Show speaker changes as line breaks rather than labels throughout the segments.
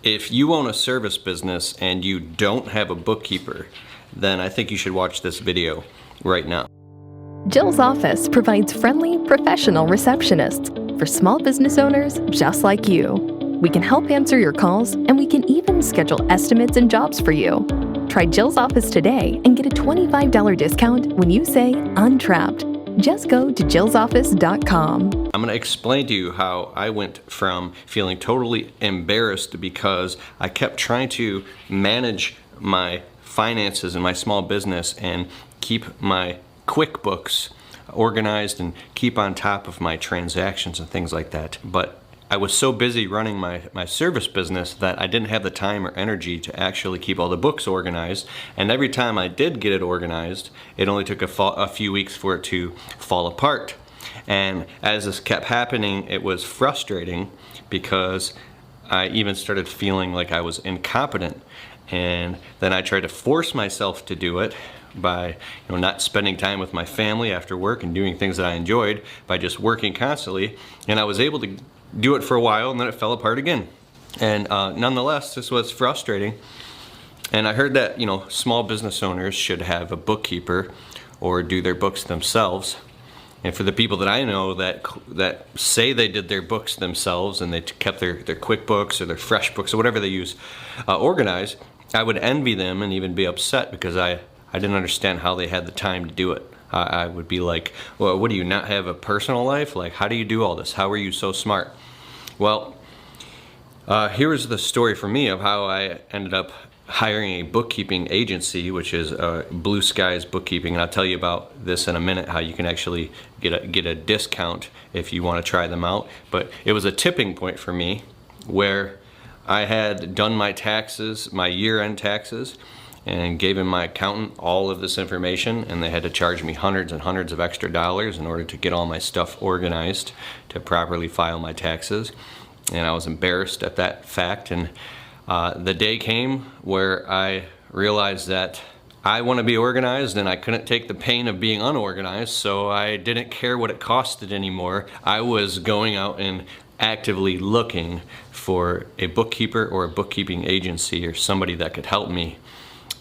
If you own a service business and you don't have a bookkeeper, then I think you should watch this video right now.
Jill's office provides friendly, professional receptionists for small business owners just like you. We can help answer your calls, and we can even schedule estimates and jobs for you. Try Jill's office today and get a $25 discount when you say Untrapped. Just go to jillsoffice.com.
I'm going to explain to you how I went from feeling totally embarrassed because I kept trying to manage my finances in my small business and keep my QuickBooks organized and keep on top of my transactions and things like that. But I was so busy running my service business that I didn't have the time or energy to actually keep all the books organized. And every time I did get it organized, it only took a few weeks for it to fall apart. And as this kept happening, it was frustrating because I even started feeling like I was incompetent. And then I tried to force myself to do it by not spending time with my family after work and doing things that I enjoyed, by just working constantly. And I was able to do it for a while, and then it fell apart again. And nonetheless, this was frustrating. And I heard that small business owners should have a bookkeeper or do their books themselves. And for the people that I know that say they did their books themselves and they kept their QuickBooks or their FreshBooks or whatever they use organized, I would envy them and even be upset because I didn't understand how they had the time to do it. I would be like, well, what, do you not have a personal life? Like, how do you do all this? How are you so smart? Well, here's the story for me of how I ended up hiring a bookkeeping agency, which is Blueskies Bookkeeping. And I'll tell you about this in a minute, how you can actually get a discount if you want to try them out. But it was a tipping point for me where I had done my taxes, my year-end taxes, and gave my accountant all of this information, and they had to charge me hundreds and hundreds of extra dollars in order to get all my stuff organized to properly file my taxes. And I was embarrassed at that fact. And the day came where I realized that I want to be organized and I couldn't take the pain of being unorganized, so I didn't care what it costed anymore. I was going out and actively looking for a bookkeeper or a bookkeeping agency or somebody that could help me.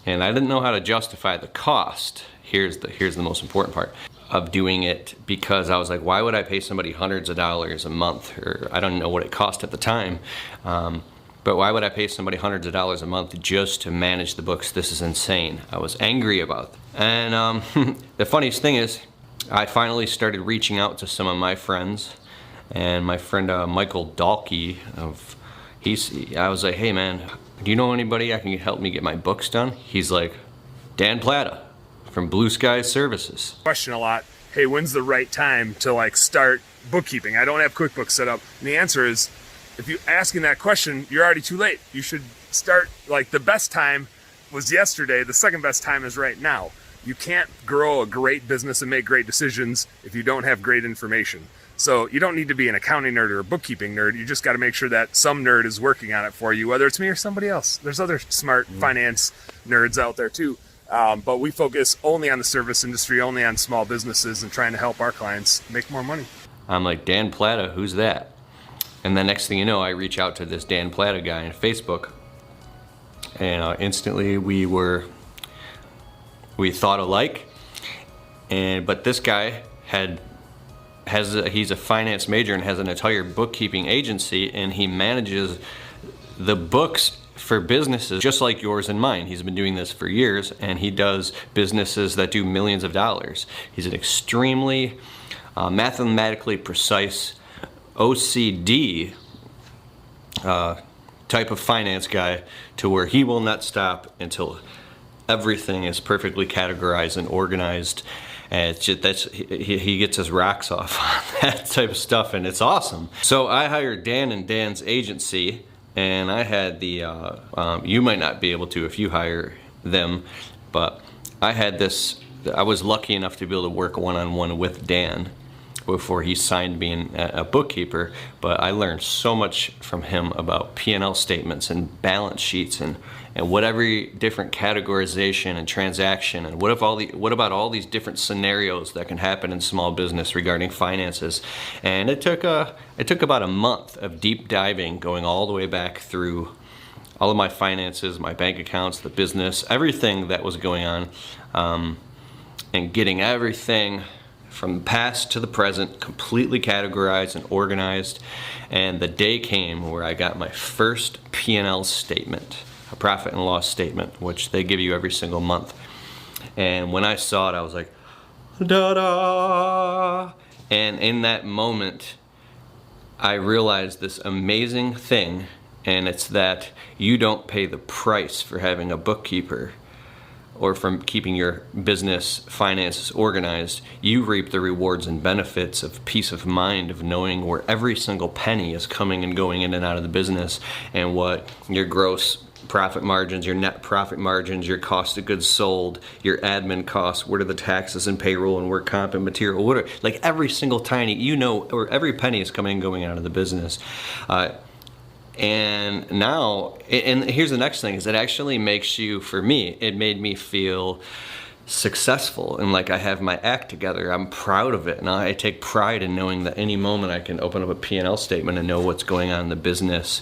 And I didn't know how to justify the cost. Here's the most important part of doing it, because I was like, why would I pay somebody hundreds of dollars a month? Or I don't know what it cost at the time. But why would I pay somebody hundreds of dollars a month just to manage the books? This is insane. I was angry about it. And the funniest thing is, I finally started reaching out to some of my friends. And my friend Michael Dalkey, I was like, hey man, do you know anybody that can help me get my books done? He's like, Dan Platta from Blueskies Services.
Question a lot, hey, when's the right time to start bookkeeping? I don't have QuickBooks set up. And the answer is, if you're asking that question, you're already too late. You should start, the best time was yesterday, the second best time is right now. You can't grow a great business and make great decisions if you don't have great information. So you don't need to be an accounting nerd or a bookkeeping nerd. You just got to make sure that some nerd is working on it for you, whether it's me or somebody else. There's other smart finance nerds out there too. But we focus only on the service industry, only on small businesses, and trying to help our clients make more money.
I'm like, Dan Platta, who's that? And the next thing you know, I reach out to this Dan Platta guy on Facebook. And instantly we thought alike. But this guy he's a finance major and has an entire bookkeeping agency, and he manages the books for businesses just like yours and mine. He's been doing this for years, and he does businesses that do millions of dollars. He's an extremely mathematically precise OCD type of finance guy, to where he will not stop until everything is perfectly categorized and organized. And it's just, he gets his rocks off on that type of stuff, and it's awesome. So I hired Dan and Dan's agency, and I had the, you might not be able to if you hire them, but I was lucky enough to be able to work one-on-one with Dan before he signed being a bookkeeper. But I learned so much from him about P&L statements and balance sheets and what every different categorization and transaction, and what about all these different scenarios that can happen in small business regarding finances. And it took about a month of deep diving, going all the way back through all of my finances, my bank accounts, the business, everything that was going on, and getting everything from the past to the present completely categorized and organized. And the day came where I got my first P&L statement, a profit and loss statement, which they give you every single month. And when I saw it, I was like, da-da! And in that moment, I realized this amazing thing, and it's that you don't pay the price for having a bookkeeper or from keeping your business finances organized. You reap the rewards and benefits of peace of mind of knowing where every single penny is coming and going in and out of the business, and what your gross profit margins, your net profit margins, your cost of goods sold, your admin costs, what are the taxes and payroll and work comp and material, what are, like every single tiny, or every penny is coming and going out of the business. And now, and here's the next thing, is it actually makes you, for me, it made me feel successful and like I have my act together. I'm proud of it, and I take pride in knowing that any moment I can open up a P&L statement and know what's going on in the business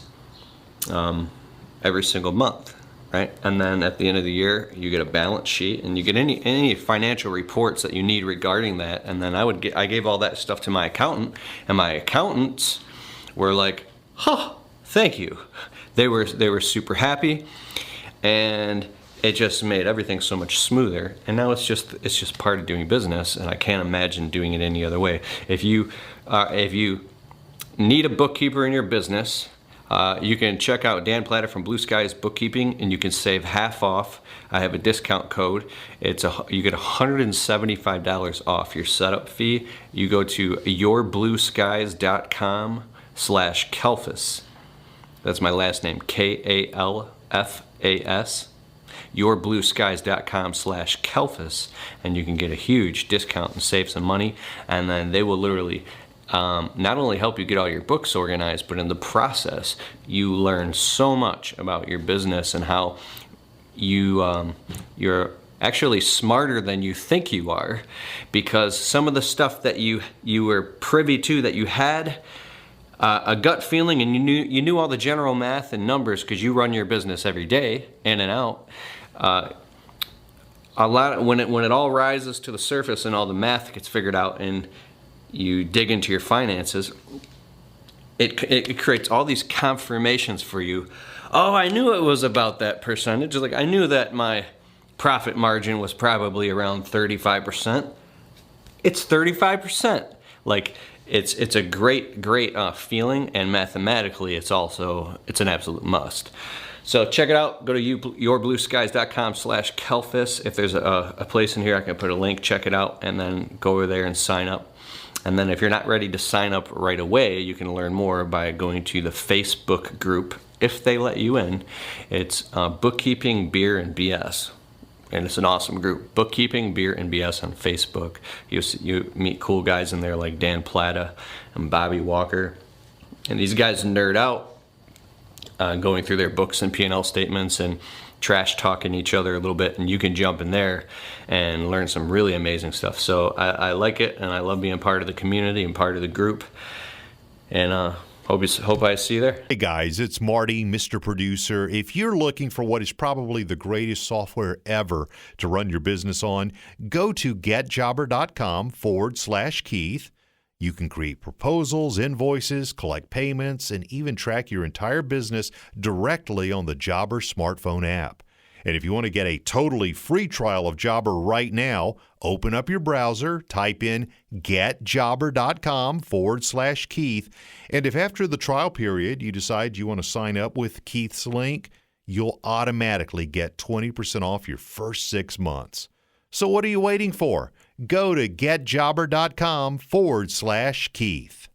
every single month, right? And then at the end of the year, you get a balance sheet and you get any financial reports that you need regarding that. And then I gave all that stuff to my accountant, and my accountants were like, huh, thank you. They were super happy, and it just made everything so much smoother. And now it's just part of doing business, and I can't imagine doing it any other way. If you need a bookkeeper in your business, you can check out Dan Platta from Blueskies Bookkeeping, and you can save half off. I have a discount code. You get $175 off your setup fee. You go to yourblueskies.com/Kalfas. That's my last name, Kalfas. Yourblueskies.com/Kalfas, and you can get a huge discount and save some money. And then they will literally not only help you get all your books organized, but in the process, you learn so much about your business and how you're actually smarter than you think you are, because some of the stuff that you were privy to, that you had a gut feeling, and you knew all the general math and numbers because you run your business every day in and out. When it all rises to the surface and all the math gets figured out and you dig into your finances, it creates all these confirmations for you. Oh, I knew it was about that percentage. Like, I knew that my profit margin was probably around 35%. It's 35%. Like, it's a great feeling, and mathematically it's an absolute must. So check it out. Go to yourblueskies.com/Kalfas. If there's a place in here, I can put a link. Check it out, and then go over there and sign up. And then if you're not ready to sign up right away, you can learn more by going to the Facebook group, if they let you in. It's Bookkeeping, Beer, and BS. And it's an awesome group. Bookkeeping, Beer, and BS on Facebook. You meet cool guys in there like Dan Platta and Bobby Walker. And these guys nerd out, going through their books and P&L statements and trash talking each other a little bit, and you can jump in there and learn some really amazing stuff. So I like it, and I love being part of the community and part of the group. And hope I see you there.
Hey guys, it's Marty, Mr. Producer. If you're looking for what is probably the greatest software ever to run your business on, go to getjobber.com/Keith. You can create proposals, invoices, collect payments, and even track your entire business directly on the Jobber smartphone app. And if you want to get a totally free trial of Jobber right now, open up your browser, type in getjobber.com/Keith. And if after the trial period you decide you want to sign up with Keith's link, you'll automatically get 20% off your first 6 months. So what are you waiting for? Go to getjobber.com/Keith.